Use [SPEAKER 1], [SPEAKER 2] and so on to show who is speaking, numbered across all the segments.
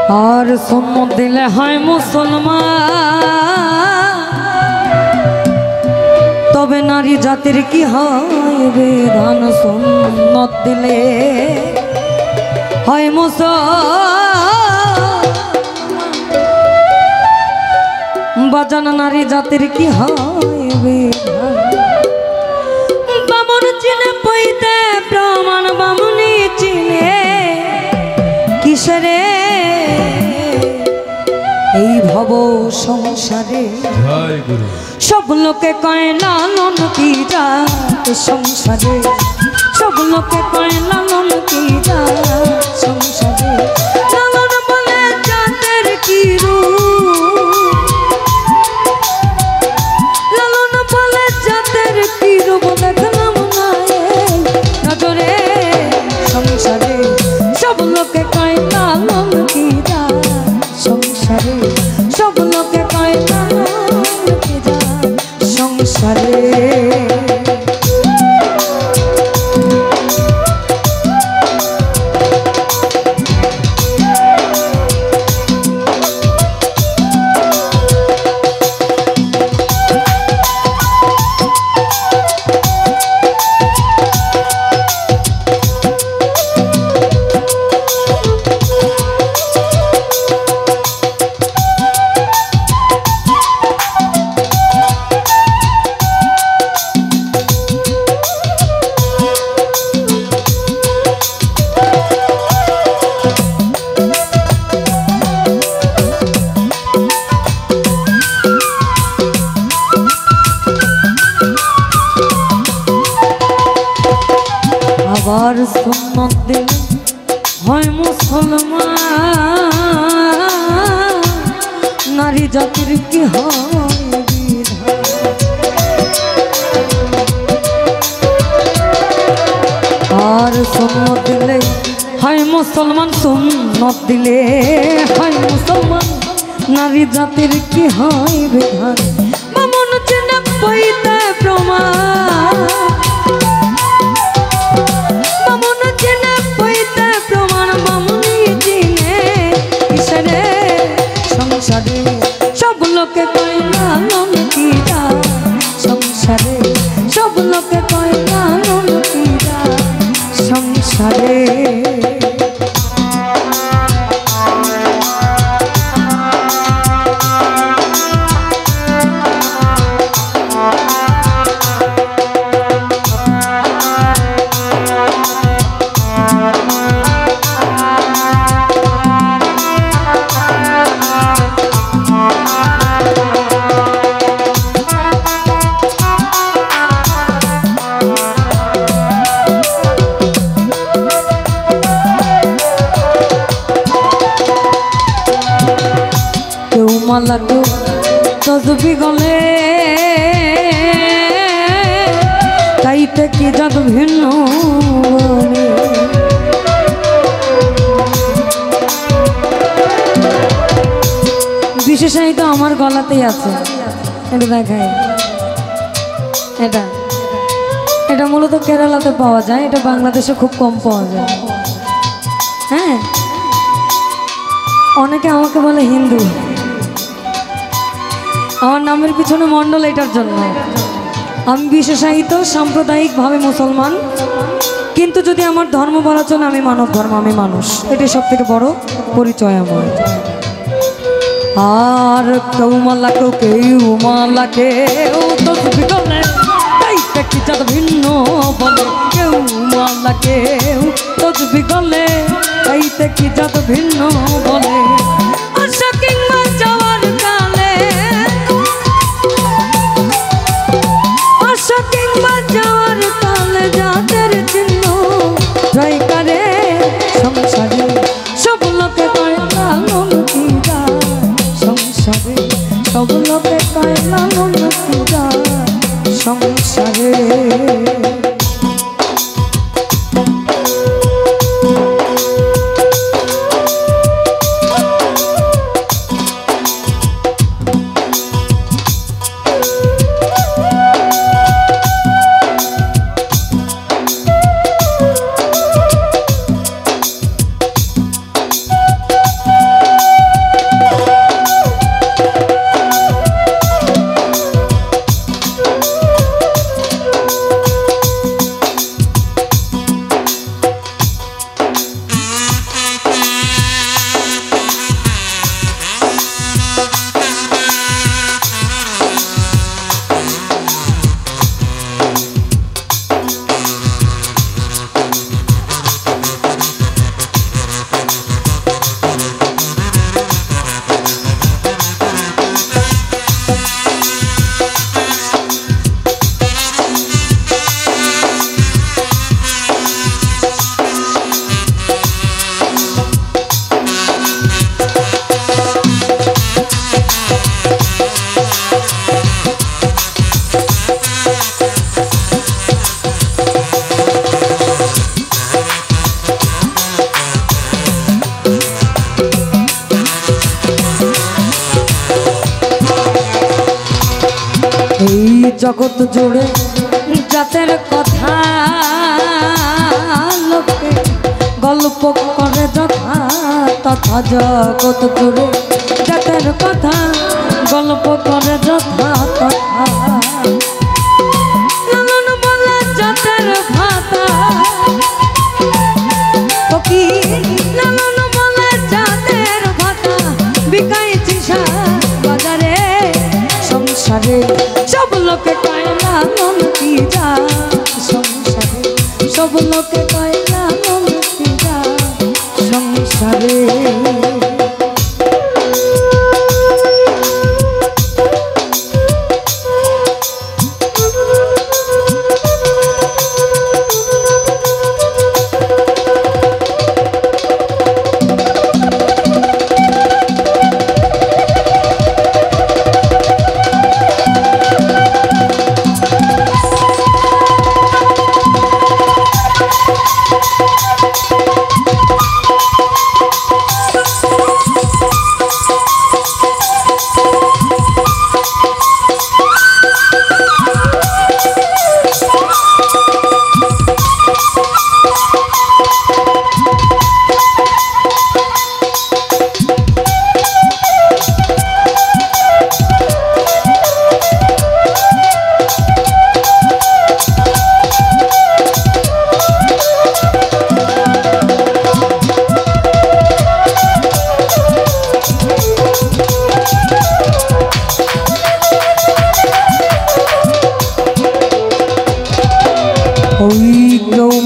[SPEAKER 1] আর সুন্নত দিলে হয় মুসলমান, তবে নারী জাতির কি হয় বিধান। সুন্নত দিলে হয় মুসলমান, বাজানা নারী জাতির কি হয় বিধান। বামন চিনে পইতে প্রমাণ, বামুনি চিনে কিসরে এই ভব সংসারে। সব লোকে কয় লালন কি জাত সংসারে, সব লোকে কয় লালন কি জাত সংসারে। লালন বলে জাতের কি রূপ, লালন বলে জাতের কি রূপ, দেখলাম না এই নজরে সংসারে। সব লোকে কয় লালন কি জাত সংসারে, সব লোকে কয় লালন কি জাত সংসারে। আবার সুন্নত দিলে হয় মুসলমান, নারী জাতির কি হয় বিধান। আর সুন্নত দিলে হয় মুসলমান, সুন্নত দিলে হয় মুসলমান, নারী জাতির কি হয় বিধান। বামন চিনে পইতে প্রমাণ, বামন চিনে পইতে প্রমাণ, বামুনি চিনে কিসরে সংসারে। সব লোকে কয় লালন কি জাত সংসারে, সব লোকে কয় লালন কি জাত সংসারে। মালা কেউ তসবি গলে, তাইতে কি জাত ভিন্ন বলে। বিশেষায়িত আমার গলাতেই আছে, এটা দেখাই। এটা এটা মূলত কেরালাতে পাওয়া যায়, এটা বাংলাদেশে খুব কম পাওয়া যায়। হ্যাঁ, অনেকে আমাকে বলে হিন্দু, আমার নামের পিছনে মণ্ডল, এটার জন্য। আমি বিশেষায়িত সাম্প্রদায়িকভাবে মুসলমান, কিন্তু যদি আমার ধর্ম বলা চলে আমি মানব ধর্ম, আমি মানুষ, এটাই সব থেকে বড় পরিচয় আমার। আর কেউ মালা কেউ কেউ মালা কেউ তসবি গলে, তাইতে কি জাত ভিন্ন বলে। কেউ মালা কেউ তসবি গলে, তাইতে কি জাত ভিন্ন বলে। আশা কিংবা যাওয়ার কালে, আশা কিংবা যাওয়ার কালে জাতের চিহ্ন জয়কারে সংসারে। সব লোকে কয় লালন কি জাত সংসারে, সব লোকে কয় লালন কি জাত সংসারে। জগৎ জুড়ে জাতের কথা লোকে গল্প করে যথা তথা জগৎ জুড়ে জাতের কথা গল্প করে যথা তথা লালন বলে জাতের ভাতা কি লালন বলে জাতের ভাতা বিকাইছি বাজারে সংসারে সব লোকে কয় লালন কি যা সংসারে সব লোকে কয় লালন কি যা সংসারে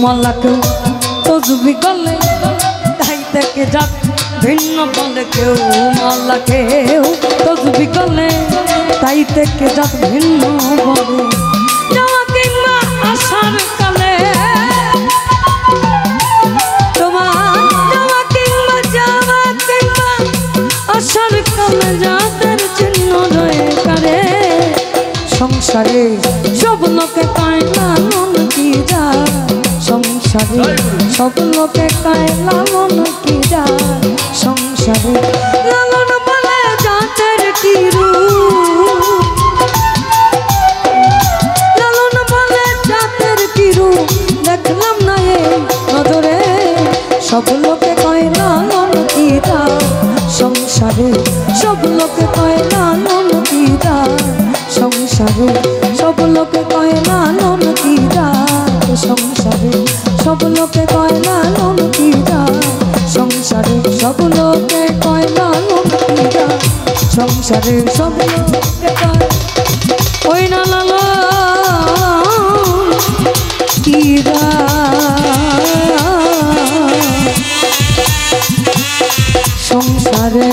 [SPEAKER 1] মালাকেও তসবি গলে তাই থেকে যাক ভিন্ন বলে কেউ মালাকেও তসবি গলে তাই থেকে যাক ভিন্ন বলে যাওয়া কিংবা আসার কালে তোমার যাওয়া কিংবা আসার কালে যাদের চিহ্ন রয়ে কারে সংসারে সব লোকে কয় লালন কি যা সংসারে সব লোকে কয় লালন কি যা সংসারে লালন বলে জাতের কি রূপ লালন বলে জাতের কি রূপ দেখলাম না এই নজরে সব লোকে কয় লালন কি যা সংসারে সব লোকে কয় লালন কি যা সংসারে সব লোকে কয় লালন কি যা সংসারে সব লোকে কয় লালন কি যা সংসারে সব লোকে কয় লালন কি যা সংসারে সব লোকে কয় ওই না লালন কি যা সংসারে